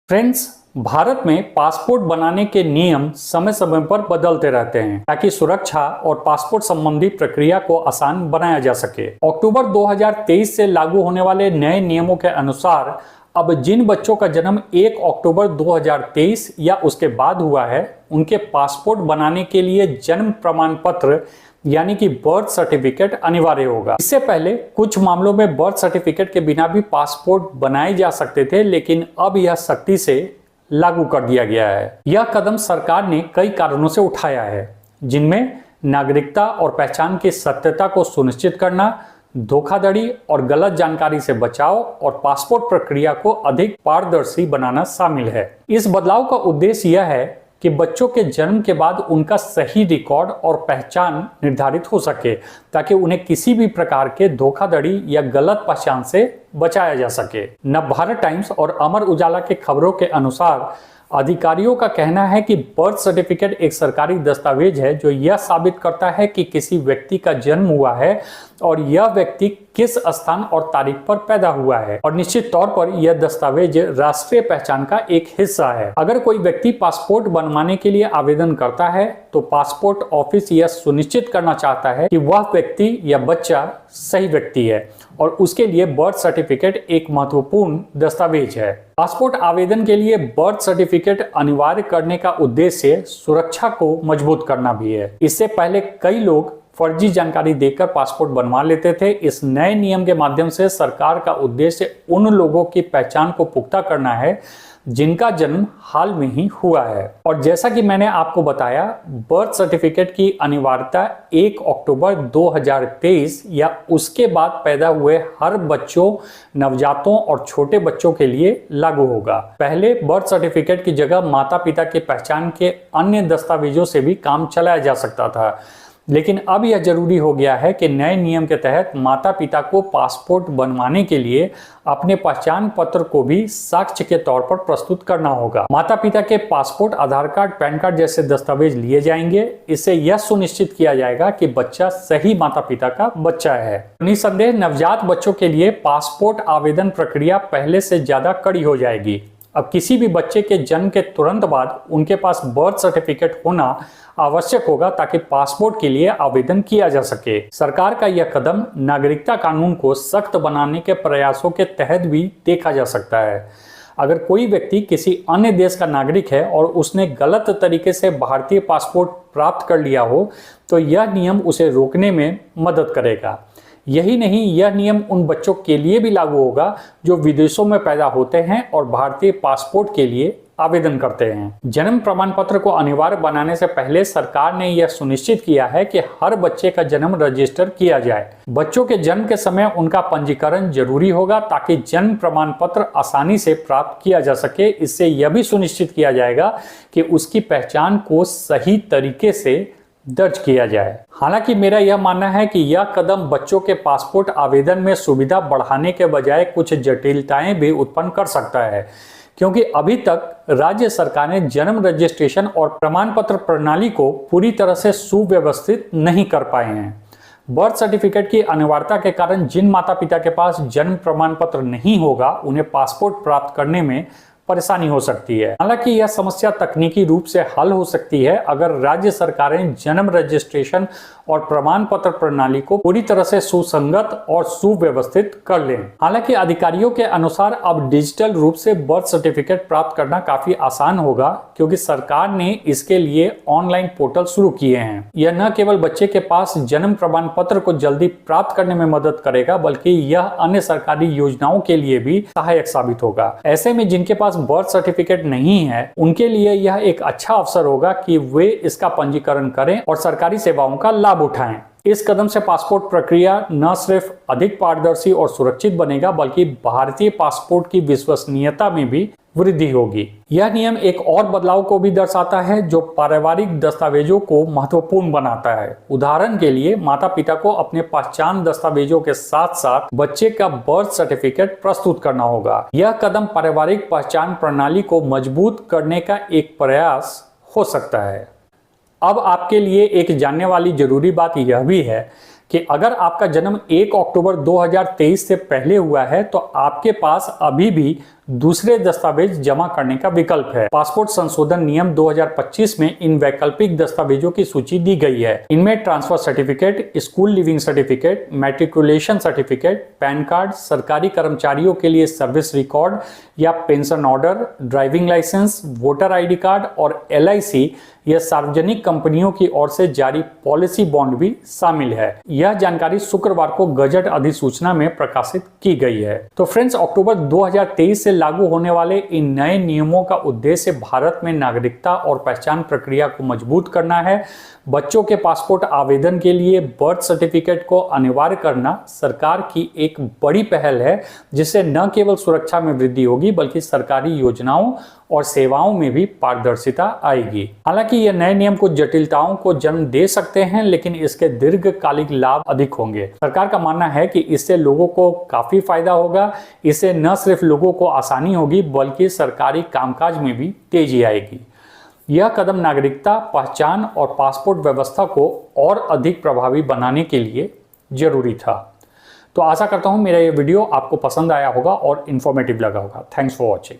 Friends, Bharat में passport बनाने के नियम समय समय पर बदलते रहते हैं ताकि सुरक्षा और पासपोर्ट संबंधी प्रक्रिया को आसान बनाया जा सके। अक्टूबर 2023 से लागू होने वाले नए नियमों के अनुसार अब जिन बच्चों का जन्म 1 अक्टूबर 2023 या उसके बाद हुआ है, उनके पासपोर्ट बनाने के लिए जन्म प्रमाण पत्र यानी कि बर्थ सर्टिफिकेट अनिवार्य होगा। इससे पहले कुछ मामलों में बर्थ सर्टिफिकेट के बिना भी पासपोर्ट बनाए जा सकते थे, लेकिन अब यह सख्ती से लागू कर दिया गया है। यह कदम सरकार ने कई कारणों से उठाया है, जिनमें नागरिकता और पहचान की सत्यता को सुनिश्चित करना, धोखाधड़ी और गलत जानकारी से बचाव और पासपोर्ट प्रक्रिया को अधिक पारदर्शी बनाना शामिल है। इस बदलाव का उद्देश्य यह है कि बच्चों के जन्म के बाद उनका सही रिकॉर्ड और पहचान निर्धारित हो सके, ताकि उन्हें किसी भी प्रकार के धोखाधड़ी या गलत पहचान से बचाया जा सके। नवभारत टाइम्स और अमर उजाला के खबरों के अनुसार अधिकारियों का कहना है कि बर्थ सर्टिफिकेट एक सरकारी दस्तावेज है जो यह साबित करता है कि किसी व्यक्ति का जन्म हुआ है और यह व्यक्ति किस स्थान और तारीख पर पैदा हुआ है, और निश्चित तौर पर यह दस्तावेज राष्ट्रीय पहचान का एक हिस्सा है। अगर कोई व्यक्ति पासपोर्ट बनवाने के लिए आवेदन करता है तो पासपोर्ट ऑफिस यह सुनिश्चित करना चाहता है कि वह व्यक्ति या बच्चा सही व्यक्ति है, और उसके लिए बर्थ सर्टिफिकेट एक महत्वपूर्ण दस्तावेज है। पासपोर्ट आवेदन के लिए बर्थ सर्टिफिकेट अनिवार्य करने का उद्देश्य सुरक्षा को मजबूत करना भी है। इससे पहले कई लोग फर्जी जानकारी देकर पासपोर्ट बनवा लेते थे। इस नए नियम के माध्यम से सरकार का उद्देश्य उन लोगों की पहचान को पुख्ता करना है जिनका जन्म हाल में ही हुआ है। और जैसा कि मैंने आपको बताया, बर्थ सर्टिफिकेट की अनिवार्यता 1 अक्टूबर 2023 या उसके बाद पैदा हुए हर बच्चों, नवजातों और छोटे बच्चों के लिए लागू होगा। पहले बर्थ सर्टिफिकेट की जगह माता पिता के पहचान के अन्य दस्तावेजों से भी काम चलाया जा सकता था, लेकिन अब यह जरूरी हो गया है कि नए नियम के तहत माता पिता को पासपोर्ट बनवाने के लिए अपने पहचान पत्र को भी साक्ष्य के तौर पर प्रस्तुत करना होगा। माता पिता के पासपोर्ट, आधार कार्ड, पैन कार्ड जैसे दस्तावेज लिए जाएंगे। इससे यह सुनिश्चित किया जाएगा कि बच्चा सही माता पिता का बच्चा है। निसंदेह नवजात बच्चों के लिए पासपोर्ट आवेदन प्रक्रिया पहले से ज्यादा कड़ी हो जाएगी। अब किसी भी बच्चे के जन्म के तुरंत बाद उनके पास बर्थ सर्टिफिकेट होना आवश्यक होगा ताकि पासपोर्ट के लिए आवेदन किया जा सके। सरकार का यह कदम नागरिकता कानून को सख्त बनाने के प्रयासों के तहत भी देखा जा सकता है। अगर कोई व्यक्ति किसी अन्य देश का नागरिक है और उसने गलत तरीके से भारतीय पासपोर्ट प्राप्त कर लिया हो, तो यह नियम उसे रोकने में मदद करेगा। यही नहीं, यह नियम उन बच्चों के लिए भी लागू होगा जो विदेशों में पैदा होते हैं और भारतीय पासपोर्ट के लिए आवेदन करते हैं। जन्म प्रमाण पत्र को अनिवार्य बनाने से पहले सरकार ने यह सुनिश्चित किया है कि हर बच्चे का जन्म रजिस्टर किया जाए। बच्चों के जन्म के समय उनका पंजीकरण जरूरी होगा ताकि जन्म प्रमाण पत्र आसानी से प्राप्त किया जा सके। इससे यह भी सुनिश्चित किया जाएगा कि उसकी पहचान को सही तरीके से दर्ज किया जाए। हालांकि मेरा यह मानना है कि यह कदम बच्चों के पासपोर्ट आवेदन में सुविधा बढ़ाने के बजाय कुछ जटिलताएं भी उत्पन्न कर सकता है, क्योंकि अभी तक राज्य सरकारें जन्म रजिस्ट्रेशन और प्रमाण पत्र प्रणाली को पूरी तरह से सुव्यवस्थित नहीं कर पाए हैं। बर्थ सर्टिफिकेट की अनिवार्यता के कारण जिन माता पिता के पास जन्म प्रमाण पत्र नहीं होगा, उन्हें पासपोर्ट प्राप्त करने में परेशानी हो सकती है। हालांकि यह समस्या तकनीकी रूप से हल हो सकती है अगर राज्य सरकारें जन्म रजिस्ट्रेशन और प्रमाण पत्र प्रणाली को पूरी तरह से सुसंगत और सुव्यवस्थित कर लें। हालांकि अधिकारियों के अनुसार अब डिजिटल रूप से बर्थ सर्टिफिकेट प्राप्त करना काफी आसान होगा, क्योंकि सरकार ने इसके लिए ऑनलाइन पोर्टल शुरू किए हैं। यह न केवल बच्चे के पास जन्म प्रमाण पत्र को जल्दी प्राप्त करने में मदद करेगा, बल्कि यह अन्य सरकारी योजनाओं के लिए भी सहायक साबित होगा। ऐसे में जिनके पास बर्थ सर्टिफिकेट नहीं है, उनके लिए यह एक अच्छा अवसर होगा कि वे इसका पंजीकरण करें और सरकारी सेवाओं का लाभ उठाएं। इस कदम से पासपोर्ट प्रक्रिया न सिर्फ अधिक पारदर्शी और सुरक्षित बनेगा, बल्कि भारतीय पासपोर्ट की विश्वसनीयता में भी वृद्धि होगी। यह नियम एक और बदलाव को भी दर्शाता है जो पारिवारिक दस्तावेजों को महत्वपूर्ण बनाता है। उदाहरण के लिए, माता पिता को अपने पहचान दस्तावेजों के साथ साथ बच्चे का बर्थ सर्टिफिकेट प्रस्तुत करना होगा। यह कदम पारिवारिक पहचान प्रणाली को मजबूत करने का एक प्रयास हो सकता है। अब आपके लिए एक जानने वाली जरूरी बात यह भी है कि अगर आपका जन्म 1 अक्टूबर 2023 से पहले हुआ है तो आपके पास अभी भी दूसरे दस्तावेज जमा करने का विकल्प है। पासपोर्ट संशोधन नियम 2025 में इन वैकल्पिक दस्तावेजों की सूची दी गई है। इनमें transfer certificate, school living certificate, matriculation certificate, PAN card, सरकारी कर्मचारियों के लिए सर्विस रिकॉर्ड या pension order, driving licence, voter ID card और LIC या सार्वजनिक कंपनियों की ओर से जारी पॉलिसी बॉन्ड भी शामिल है। यह जानकारी शुक्रवार को गजट अधिसूचना में प्रकाशित की गई है। तो फ्रेंड्स, अक्टूबर 2023 से लागू होने वाले इन नए नियमों का उद्देश्य भारत में नागरिकता और पहचान प्रक्रिया को मजबूत करना है। बच्चों के पासपोर्ट आवेदन के लिए बर्थ सर्टिफिकेट को अनिवार्य करना सरकार की एक बड़ी पहल है, जिससे न केवल सुरक्षा में वृद्धि होगी बल्कि सरकारी योजनाओं और सेवाओं में भी पारदर्शिता आएगी। हालांकि यह नए नियम कुछ जटिलताओं को जन्म दे सकते हैं, लेकिन इसके दीर्घकालिक लाभ अधिक होंगे। सरकार का मानना है कि इससे लोगों को काफी फायदा होगा। इससे न सिर्फ लोगों को आसानी होगी बल्कि सरकारी कामकाज में भी तेजी आएगी। यह कदम नागरिकता, पहचान और पासपोर्ट व्यवस्था को और अधिक प्रभावी बनाने के लिए जरूरी था। तो आशा करता हूं मेरा यह वीडियो आपको पसंद आया होगा और इंफॉर्मेटिव लगा होगा। Thanks for watching.